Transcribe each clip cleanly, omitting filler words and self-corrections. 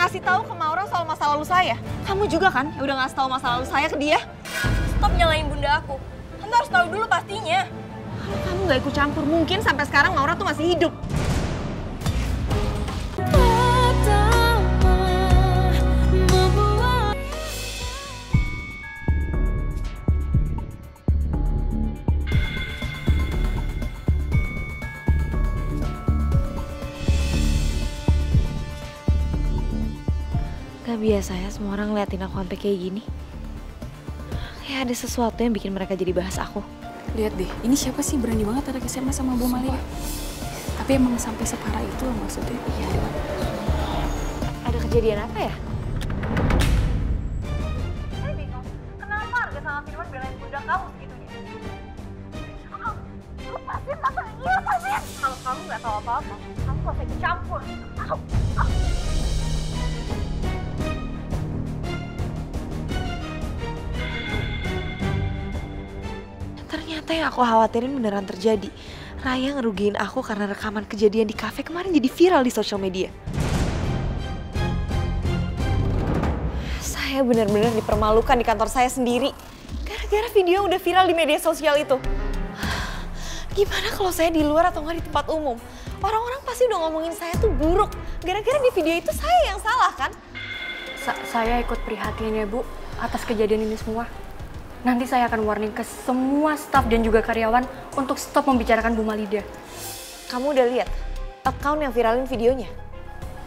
ngasih tahu ke Maura soal masa lalu saya. Kamu juga kan yang udah ngasih tahu masa lalu saya ke dia? Stop nyalain bunda aku. Tante harus tahu dulu pastinya. Kalau kamu nggak ikut campur, mungkin sampai sekarang Maura tuh masih hidup. Gak biasa ya semua orang ngeliatin aku sampai kayak gini. Kayak ada sesuatu yang bikin mereka jadi bahas aku. Lihat deh, ini siapa sih berani banget anak SMA sama Bu Malia? Tapi emang sampai separah itu loh maksudnya. Iya. Ada kejadian apa ya? Saya bingung, kenapa Arga sama Firman belain bunda kamu segitunya? Lepasin, Tante. Iya, lepasin. Kalau kamu nggak tahu apa-apa, kamu gak usah ikut campur. Ternyata yang aku khawatirin beneran terjadi. Raya ngerugiin aku karena rekaman kejadian di kafe kemarin jadi viral di sosial media. Saya benar-benar dipermalukan di kantor saya sendiri. Gara-gara video udah viral di media sosial itu. Gimana kalau saya di luar atau nggak di tempat umum? Orang-orang pasti udah ngomongin saya tuh buruk. Gara-gara di video itu saya yang salah kan? Saya ikut prihatin ya Bu, atas kejadian ini semua. Nanti saya akan warning ke semua staf dan juga karyawan untuk stop membicarakan Bu Malida. Kamu udah lihat account yang viralin videonya?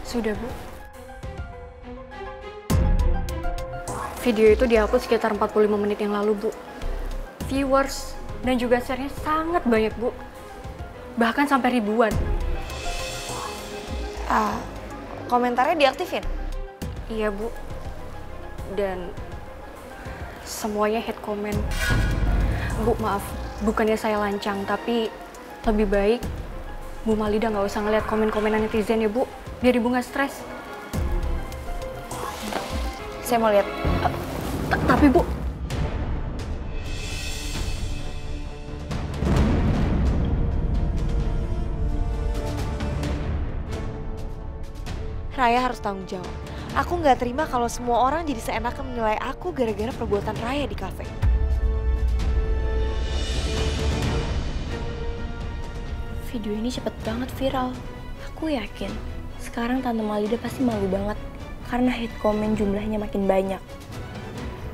Sudah Bu. Video itu dihapus sekitar 45 menit yang lalu Bu. Viewers dan juga share-nya sangat banyak Bu. Bahkan sampai ribuan. Komentarnya diaktifin? Iya Bu. Dan semuanya hate comment. Bu, maaf, bukannya saya lancang, tapi lebih baik Bu Malida nggak usah ngeliat komen-komenan netizen ya Bu, biar Ibu nggak stres. Saya mau lihat. Tapi Bu, Raya harus tanggung jawab. Aku nggak terima kalau semua orang jadi seenaknya menilai aku gara-gara perbuatan Raya di kafe. Video ini cepet banget viral. Aku yakin sekarang Tante Malida pasti malu banget karena hate comment jumlahnya makin banyak.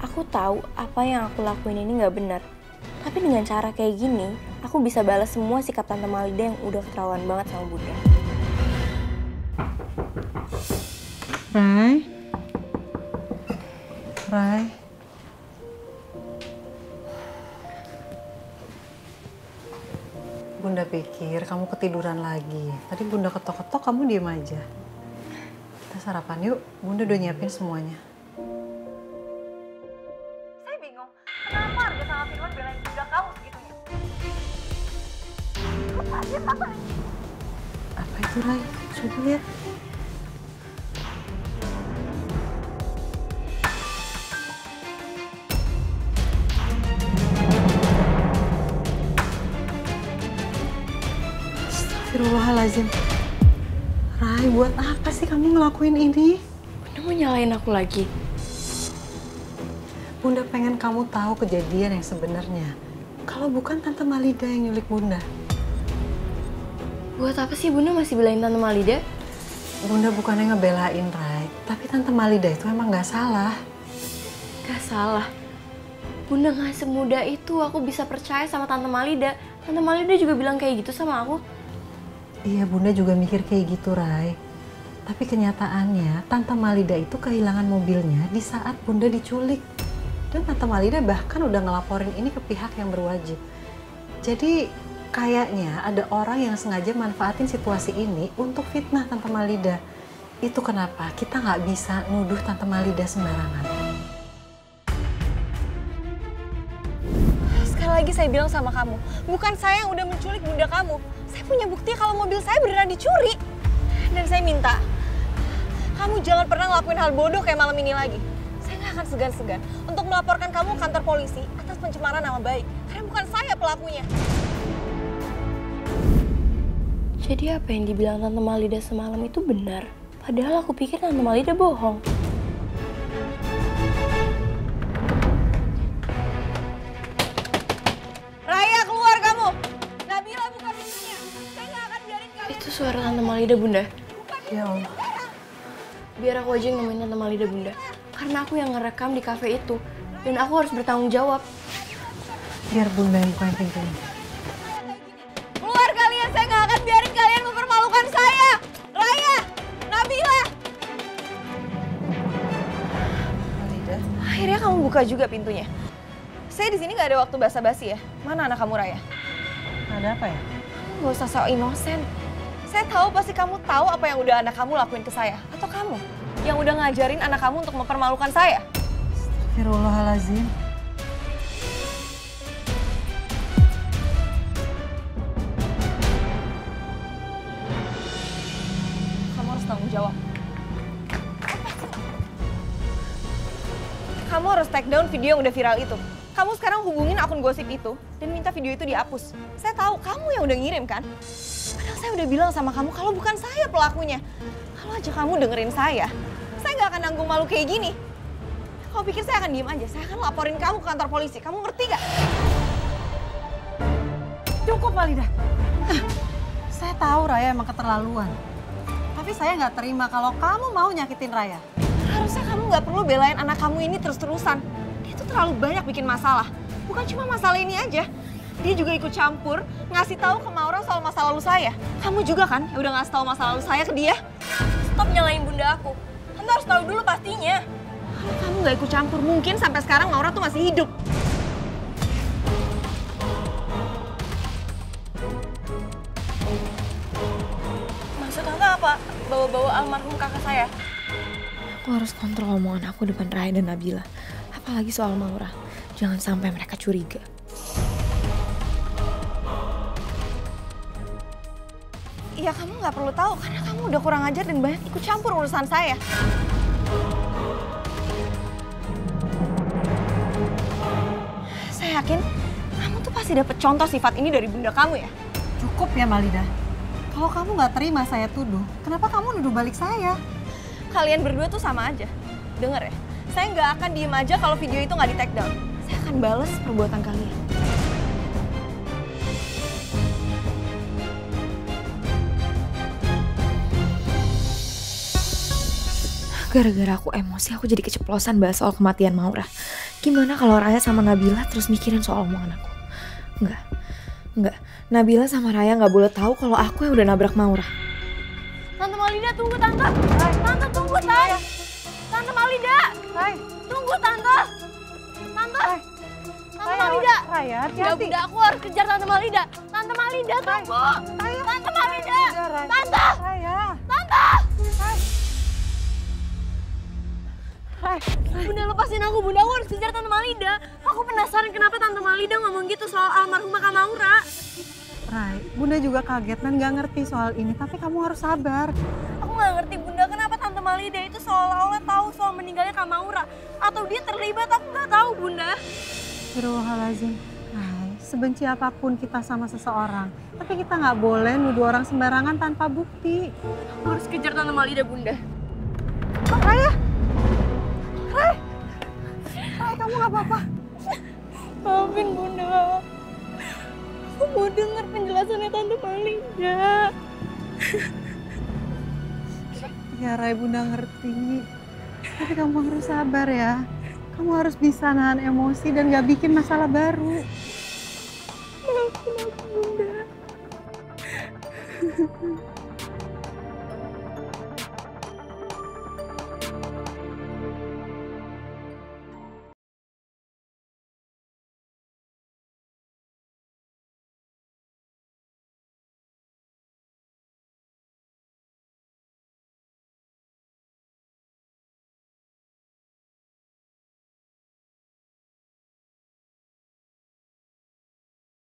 Aku tahu apa yang aku lakuin ini nggak benar. Tapi dengan cara kayak gini, aku bisa balas semua sikap Tante Malida yang udah keterlaluan banget sama Bunda. Rai. Bunda pikir kamu ketiduran lagi. Tadi Bunda ketok-ketok, kamu diem aja. Kita sarapan yuk, Bunda udah nyiapin semuanya. Saya bingung, kenapa Arga sama Firman belain bunda kamu segitunya? Lepasin, Tante. Apa itu Rai? Coba lihat. Astagfirullahaladzim. Rai, buat apa sih kamu ngelakuin ini? Bunda mau nyalain aku lagi. Bunda pengen kamu tahu kejadian yang sebenarnya. Kalau bukan Tante Malida yang nyulik Bunda. Buat apa sih Bunda masih belain Tante Malida? Bunda bukannya ngebelain, Rai. Tapi Tante Malida itu emang nggak salah. Gak salah. Bunda gak semudah itu aku bisa percaya sama Tante Malida. Tante Malida juga bilang kayak gitu sama aku. Iya, Bunda juga mikir kayak gitu, Rai. Tapi kenyataannya, Tante Malida itu kehilangan mobilnya di saat Bunda diculik. Dan Tante Malida bahkan udah ngelaporin ini ke pihak yang berwajib. Jadi, kayaknya ada orang yang sengaja manfaatin situasi ini untuk fitnah Tante Malida. Itu kenapa kita nggak bisa nuduh Tante Malida sembarangan. Sekali lagi saya bilang sama kamu, bukan saya yang udah menculik bunda kamu. Saya punya bukti kalau mobil saya beneran dicuri. Dan saya minta, kamu jangan pernah ngelakuin hal bodoh kayak malam ini lagi. Saya nggak akan segan-segan untuk melaporkan kamu ke kantor polisi atas pencemaran nama baik. Karena bukan saya pelakunya. Jadi apa yang dibilang Tante Malida semalam itu benar? Padahal aku pikir Tante Malida bohong. Raya, keluar kamu! Nabila, buka pintunya. Saya nggak akan biarin kamu. Itu suara Tante Malida, Bunda. Ya Allah. Biar aku aja yang nemuin Tante Malida, Bunda. Karena aku yang ngerekam di kafe itu. Dan aku harus bertanggung jawab. Biar Bunda yang bukain pintunya. Keluar kalian, saya nggak akan biarin kalian mempermalukan saya. Raya, Nabila. Malida. Akhirnya kamu buka juga pintunya. Saya di sini nggak ada waktu basa-basi ya. Mana anak kamu, Raya? Ada apa ya? Kamu nggak usah sok inosen. Saya tahu pasti kamu tahu apa yang udah anak kamu lakuin ke saya. Atau kamu yang udah ngajarin anak kamu untuk mempermalukan saya. Astagfirullahaladzim. Kamu harus tanggung jawab. Kamu harus take down video yang udah viral itu. Kamu sekarang hubungin akun gosip itu dan minta video itu dihapus. Saya tahu kamu yang udah ngirim kan? Padahal saya udah bilang sama kamu kalau bukan saya pelakunya. Kalau aja kamu dengerin saya nggak akan nanggung malu kayak gini. Kau pikir saya akan diem aja? Saya akan laporin kamu ke kantor polisi. Kamu ngerti gak? Cukup, Malida. Saya tahu Raya emang keterlaluan. Tapi saya nggak terima kalau kamu mau nyakitin Raya. Harusnya kamu nggak perlu belain anak kamu ini terus-terusan. Dia tuh terlalu banyak bikin masalah. Bukan cuma masalah ini aja. Dia juga ikut campur, ngasih tahu ke Maura soal masa lalu saya. Kamu juga kan yang udah ngasih tahu masa lalu saya ke dia? Stop nyalain Bunda aku. Tante harus tahu dulu pastinya. Kalau kamu nggak ikut campur, mungkin sampai sekarang Maura tuh masih hidup. Maksud Tante apa? Bawa-bawa almarhum kakak saya? Aku harus kontrol omongan aku depan Raya dan Nabila. Apalagi soal Maura. Jangan sampai mereka curiga. Iya, kamu nggak perlu tahu karena kamu udah kurang ajar dan banyak ikut campur urusan saya. Saya yakin kamu tuh pasti dapet contoh sifat ini dari bunda kamu ya. Cukup ya, Malida. Kalau kamu nggak terima saya tuduh, kenapa kamu nuduh balik saya? Kalian berdua tuh sama aja. Dengar ya, saya nggak akan diem aja kalau video itu nggak di take down. Saya akan bales perbuatan kalian. Gara-gara aku emosi, aku jadi keceplosan bahas soal kematian Maura. Gimana kalau Raya sama Nabila terus mikirin soal omongan aku? Enggak. Nabila sama Raya nggak boleh tahu kalau aku yang udah nabrak Maura. Tante Malida, tunggu Tante. Tante, tunggu Tante. Tante Malida. Tunggu Tante. Tante. Tante Malida. Raya, Udah, Bunda, aku harus kejar Tante Malida. Tante Malida, tunggu. Tante Malida. Tante. Raya. Tante. Bunda, lepasin aku. Bunda, aku harus kejar Tante Malida. Aku penasaran kenapa Tante Malida ngomong gitu soal almarhumah Kak Maura. Rai, Bunda juga kaget dan nggak ngerti soal ini, tapi kamu harus sabar. Aku nggak ngerti Bunda, kenapa Tante Malida itu seolah-olah tahu soal meninggalnya Kak Maura. Atau dia terlibat, aku nggak tahu Bunda. Astagfirullahaladzim. Rai, sebenci apapun kita sama seseorang, tapi kita nggak boleh nuduh orang sembarangan tanpa bukti. Aku harus kejar Tante Malida, Bunda. Raya! Rai, kamu nggak apa-apa? Maafin Bunda. Aku mau dengar penjelasannya Tante Malida. Ya Rai, Bunda ngerti. Tapi kamu harus sabar ya. Kamu harus bisa nahan emosi dan gak bikin masalah baru. Maafin aku, Bunda.